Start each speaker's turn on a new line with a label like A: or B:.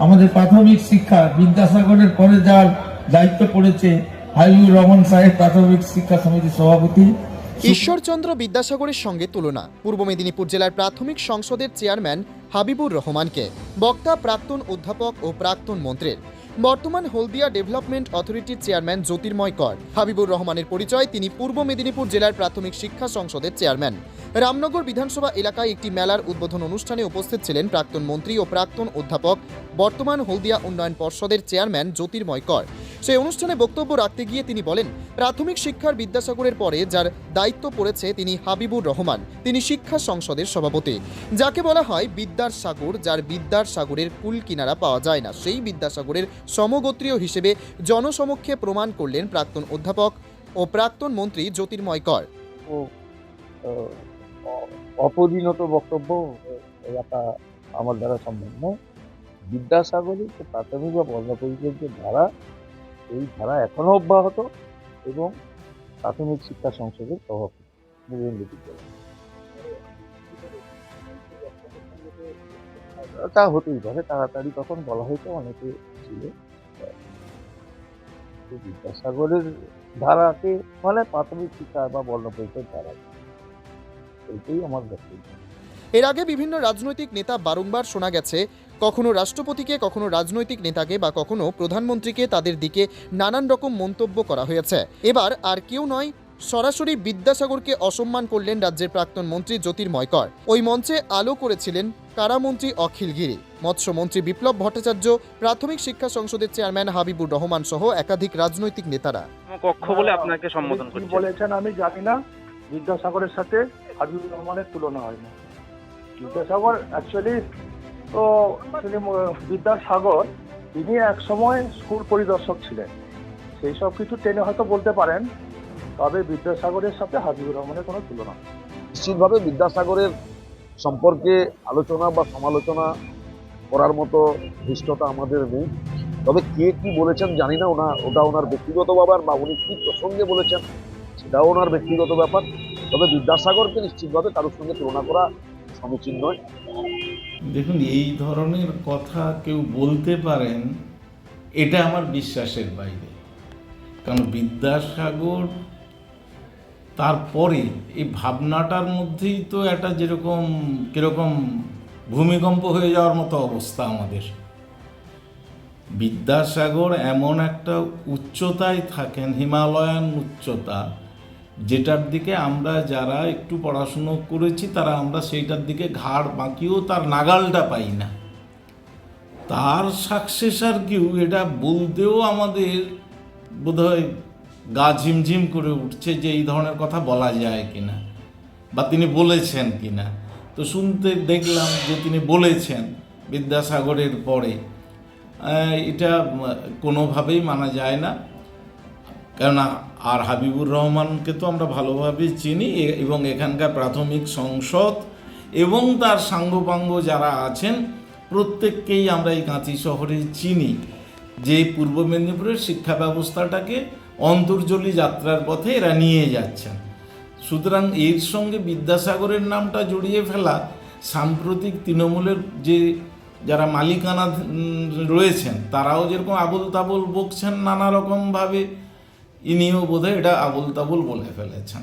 A: আমাদের প্রাথমিক শিক্ষা বিদ্যাসাগরের পরে যার দায়িত্ব পড়েছে হাবিবুর রহমান সাহেব, প্রাথমিক শিক্ষা সমিতির সভাপতি।
B: ঈশ্বরচন্দ্র বিদ্যাসাগরের সঙ্গে তুলনা পূর্ব মেদিনীপুর জেলার প্রাথমিক সংসদের চেয়ারম্যান হাবিবুর রহমানকে। বক্তা প্রাক্তন অধ্যাপক ও প্রাক্তন মন্ত্রীর। বর্তমান হলদিয়া ডেভেলপমেন্ট অথরিটির চেয়ারম্যান জ্যোতির্ময় কর। হাবিবুর রহমানের পরিচয়, তিনি পূর্ব মেদিনীপুর জেলার প্রাথমিক শিক্ষা সংসদের চেয়ারম্যান। রামনগর বিধানসভা এলাকায় একটি মেলার উদ্বোধন অনুষ্ঠানে উপস্থিত ছিলেন প্রাক্তন মন্ত্রী ও প্রাক্তন অধ্যাপক, বর্তমান হলদিয়া উন্নয়ন পর্ষদের চেয়ারম্যান জ্যোতির্ময় কর। সেই অনুষ্ঠানে বক্তব্য রাখতে গিয়ে তিনি বলেন, প্রাথমিক শিক্ষার বিদ্যাসাগরের পরে যার দায়িত্ব পড়েছে তিনি হাবিবুর রহমান। তিনি শিক্ষা সংসদের সভাপতি, যাকে বলা হয় বিদ্যার সাগর, যার বিদ্যার সাগরের কুল কিনারা পাওয়া যায় না, সেই বিদ্যাসাগরের সমগোত্রীয় হিসেবে জনসমক্ষে প্রমাণ করলেন প্রাক্তন অধ্যাপক ও প্রাক্তন মন্ত্রী জ্যোতির্ময় কর।
C: অপরিণত বক্তব্য রাখা আমার দ্বারা সম্ভব নয়। বিদ্যাসাগরের যে প্রাথমিক বা বর্ণপরিচয়ের যে ধারা, এই ধারা এখনো অব্যাহত এবং প্রাথমিক শিক্ষা সংসদের সভাপতি তা হতেই পারে, তাড়াতাড়ি তখন বলা হয়তো অনেকে ছিল। বিদ্যাসাগরের ধারাকে মানে প্রাথমিক শিক্ষা বা বর্ণপরিচয়ের ধারা, এইটাই আমার বক্তব্য।
B: এর আগে বিভিন্ন রাজনৈতিক নেতা বারংবার শোনা গেছে, কখনো রাষ্ট্রপতিকে, কখনো রাজনৈতিক নেতাকে বা কখনো প্রধানমন্ত্রীকে তাদের দিকে নানান রকম মন্তব্য করা হয়েছে। এবার আর কেউ নয়, সরাসরি বিদ্যাসাগরকে অসম্মান করলেন রাজ্যের প্রাক্তন মন্ত্রী জ্যোতির্ময় কর। ওই মঞ্চে আলো করেছিলেন কারামন্ত্রী অখিল গিরি, মৎস্যমন্ত্রী বিপ্লব ভট্টাচার্য, প্রাথমিক শিক্ষা সংসদের চেয়ারম্যান হাবিবুর রহমান সহ একাধিক রাজনৈতিক নেতারা।
D: কক্ষ বলে আপনাকে সম্বোধন করছেন
E: বলেছেন আমি জানি না, বিদ্যাসাগরের সাথে হাবিবুর রহমানের তুলনা হয় না। বিদ্যাসাগর অ্যাকচুয়ালি তো বিদ্যাসাগর তিনি এক সময় স্কুল পরিদর্শক ছিলেন, সেই সব কিছু টেনে হয়তো বলতে পারেন, তবে বিদ্যাসাগরের সাথে হাবিবুর রহমানের কোনো তুলনা।
C: নিশ্চিতভাবে বিদ্যাসাগরের সম্পর্কে আলোচনা বা সমালোচনা করার মতো ধৃষ্টতা আমাদের নেই। তবে কে কি বলেছেন জানি না, ওটা ওনার ব্যক্তিগত ব্যাপার, বা উনি কি প্রসঙ্গে বলেছেন সেটাও ওনার ব্যক্তিগত ব্যাপার। তবে বিদ্যাসাগরকে নিশ্চিতভাবে কারোর সঙ্গে তুলনা করা সমীচীন নয়।
F: দেখুন, এই ধরনের কথা কেউ বলতে পারেন, এটা আমার বিশ্বাসের বাইরে। কারণ বিদ্যাসাগর তারপরে এই ভাবনাটার মধ্যেই তো একটা কিরকম ভূমিকম্প হয়ে যাওয়ার মতো অবস্থা আমাদের। বিদ্যাসাগর এমন একটা উচ্চতায় থাকেন, হিমালয়ান উচ্চতা, যেটার দিকে আমরা যারা একটু পড়াশুনো করেছি আমরা সেইটার দিকে ঘাড় বাঁকিয়েও তার নাগালটা পাই না। তার সাকসেসার কেউ, এটা বলতেও আমাদের বোধহয় গা ঝিমঝিম করে উঠছে যে এই ধরনের কথা বলা যায় কিনা, বা তিনি বলেছেন কিনা। তো শুনতে দেখলাম যে তিনি বলেছেন বিদ্যাসাগরের পরে, এটা কোনোভাবেই মানা যায় না। কেননা আর হাবিবুর রহমানকে তো আমরা ভালোভাবেই চিনি, এবং এখানকার প্রাথমিক সংসদ এবং তার সাঙ্গপাঙ্গ যারা আছেন প্রত্যেককেই আমরা এই কাঁথি শহরে চিনি, যে পূর্ব মেদিনীপুরের শিক্ষা ব্যবস্থাটাকে অন্তর্জলি যাত্রার পথে এরা নিয়ে যাচ্ছেন। সুতরাং এর সঙ্গে বিদ্যাসাগরের নামটা জড়িয়ে ফেলা, সাম্প্রতিক তৃণমূলের যারা মালিকানা রয়েছেন তারাও যেরকম আবল তাবল বকছেন নানা রকমভাবে, ইনিও বোধহয় এটা আবল তাবল বলে ফেলেছেন।